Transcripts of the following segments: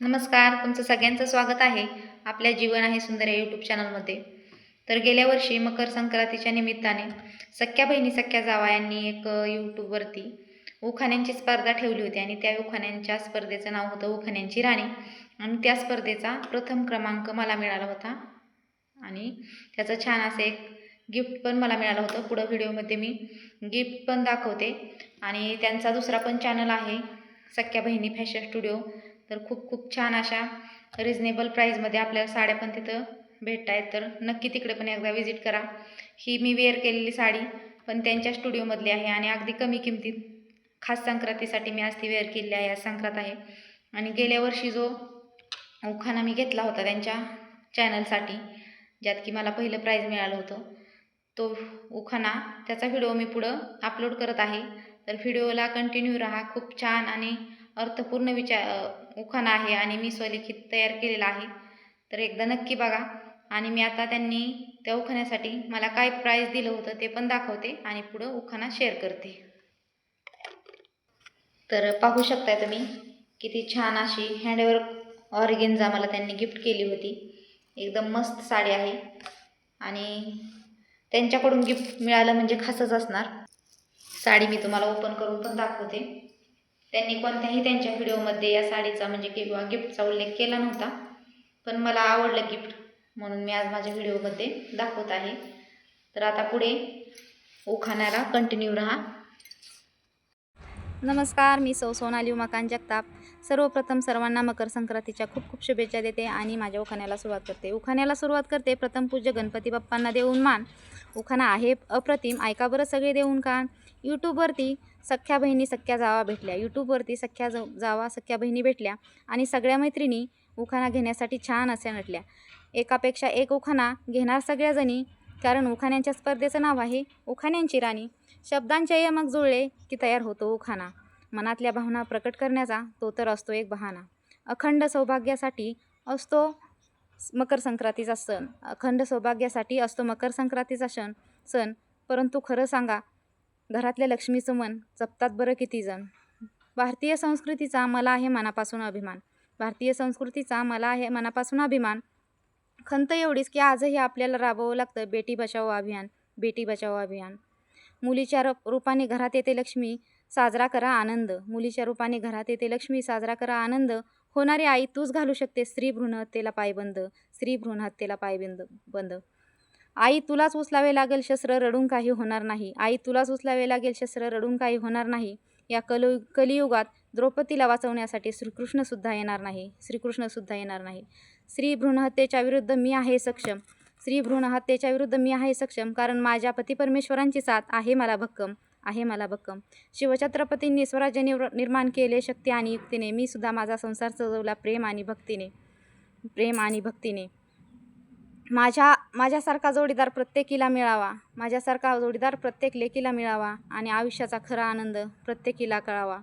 नमस्कार, तुमचं सगळ्यांचं स्वागत आहे आपल्या जीवन आहे सुंदर या यूट्यूब चॅनलमध्ये. तर गेल्या वर्षी मकर संक्रांतीच्या निमित्ताने सख्या बहिणी सख्या जावा यांनी एक यूट्यूबवरती उखाण्यांची स्पर्धा ठेवली होती आणि त्या उखाण्यांच्या स्पर्धेचं नाव होतं उखाण्यांची राणी. आणि त्या स्पर्धेचा प्रथम क्रमांक मला मिळाला होता आणि त्याचं छान असं एक गिफ्ट पण मला मिळालं होतं. पुढं व्हिडिओमध्ये मी गिफ्ट पण दाखवते. आणि त्यांचा दुसरा पण चॅनल आहे सख्या बहिणी फॅशन स्टुडिओ. तर खूप खूप छान अशा रिजनेबल प्राईजमध्ये आपल्याला साड्या पण तिथं भेटत आहेत. तर नक्की तिकडे पण एकदा व्हिजिट करा. ही मी वेअर केलेली साडी पण त्यांच्या स्टुडिओमधली आहे आणि अगदी कमी किमतीत खास संक्रांतीसाठी मी आज ती वेअर केलेली आहे. आज संक्रांत आहे आणि गेल्या वर्षी जो उखाणा मी घेतला होता त्यांच्या चॅनलसाठी, ज्यात की मला पहिलं प्राईज मिळालं होतं, तो उखाणा त्याचा व्हिडिओ मी पुढं अपलोड करत आहे. तर व्हिडिओला कंटिन्यू राहा. खूप छान आणि अर्थपूर्ण उखाणा आहे आणि मी स्वलिखित तयार केलेला आहे. तर एकदा नक्की बघा. आणि मी आता त्यांनी त्या उखाण्यासाठी मला काय प्राईज दिलं होतं ते पण दाखवते आणि पुढं उखाणा शेअर करते. तर पाहू शकताय तुम्ही किती छान अशी हँडवर्क ऑर्गेन्झा मला त्यांनी गिफ्ट केली होती. एकदम मस्त साडी आहे आणि त्यांच्याकडून गिफ्ट मिळालं म्हणजे खासच असणार. साडी मी तुम्हाला ओपन करून पण दाखवते. त्यांनी कोणत्याही त्यांच्या व्हिडिओमध्ये या साडीचा म्हणजे किंवा गिफ्टचा उल्लेख केला नव्हता, पण मला आवडलं गिफ्ट म्हणून मी आज माझ्या व्हिडिओमध्ये दाखवत आहे. तर आता पुढे उखाण्याला कंटिन्यू राहा. नमस्कार, मी सोनाली उमाकांत जगताप. सर्वप्रथम सर्वांना मकर संक्रांतीच्या खूप खूप शुभेच्छा देते आणि माझ्या उखाण्याला सुरुवात करते. प्रथम पूज्य गणपती बाप्पांना देऊन मान. उखाणा आहे अप्रतिम, ऐका बरं सगळे देऊन कान. यूट्यूबवरती सख्या बहिणी सख्या जावा भेटल्या. यूट्यूबवरती सख्या बहिणी भेटल्या आणि सगळ्या मैत्रिणी उखाणा घेण्यासाठी छान असे नटल्या. एकापेक्षा एक उखाणा घेणार सगळ्याजणी, कारण उखाण्यांच्या स्पर्धेचं नाव आहे उखाण्यांची राणी. शब्दांचे यमक जुळले की तयार होतो उखाणा. मनातल्या भावना प्रकट करण्याचा तो तर असतो एक बहाणा. अखंड सौभाग्यासाठी असतो मकर संक्रांतीचा सण. अखंड सौभाग्यासाठी असतो मकर संक्रांतीचा सण. परंतु खरं सांगा, घरातल्या लक्ष्मीचं मन जपतात बरं किती जण. भारतीय संस्कृतीचा मला आहे मनापासून अभिमान. भारतीय संस्कृतीचा मला आहे मनापासून अभिमान. खंत एवढीच की आजही आपल्याला राबवावं लागतं बेटी बचाओ अभियान. बेटी बचाओ अभियान. मुलीच्या रूपाने घरात येते लक्ष्मी, साजरा करा आनंद. मुलीच्या रूपाने घरात येते लक्ष्मी, साजरा करा आनंद. होणारी आई तूच घालू शकते स्त्री भ्रूण हत्येला पायबंद. स्त्री भ्रूण हत्येला पायबंद. आई तुलाच उचलावे लागेल शस्त्र, रडून काही होणार नाही. आई तुलाच उचलावे लागेल शस्त्र, रडून काही होणार नाही. या कलियुगात द्रौपदीला वाचवण्यासाठी श्रीकृष्णसुद्धा येणार नाही. स्त्री भ्रूण हत्येच्या विरुद्ध मी आहे सक्षम. स्त्री भ्रूण हत्येच्या विरुद्ध मी आहे सक्षम, कारण माझ्या पती परमेश्वरांची साथ आहे मला भक्कम. शिवछत्रपतींनी स्वराज्य निर्माण केले शक्ती आणि युक्तीने. मी सुद्धा माझा संसार सजवला प्रेम आणि भक्तीने. माझ्यासारखा जोडीदार प्रत्येकीला मिळावा. माझ्यासारखा जोडीदार प्रत्येक लेकीला मिळावा आणि आयुष्याचा खरा आनंद प्रत्येकीला कळावा.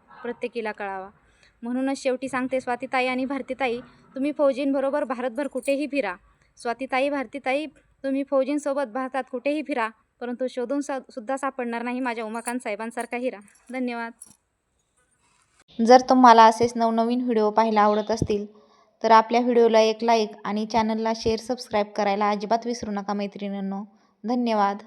म्हणूनच शेवटी सांगते स्वातीताई आणि भारतीताई, तुम्ही फौजींबरोबर भारतभर कुठेही फिरा. स्वातीताई, भारतीताई, तुम्ही फौजींसोबत भारतात कुठेही फिरा, परंतु शोधून सुद्धा सापडणार नाही माझ्या उमाकांत साहेबांसारखा हिरा. धन्यवाद. जर तुम्हाला असेच नवनवीन व्हिडिओ पाहायला आवडत असतील तर आपल्या व्हिडिओला एक लाईक आणि चॅनलला शेअर सबस्क्राईब करायला अजिबात विसरू नका मैत्रिणींनो. धन्यवाद.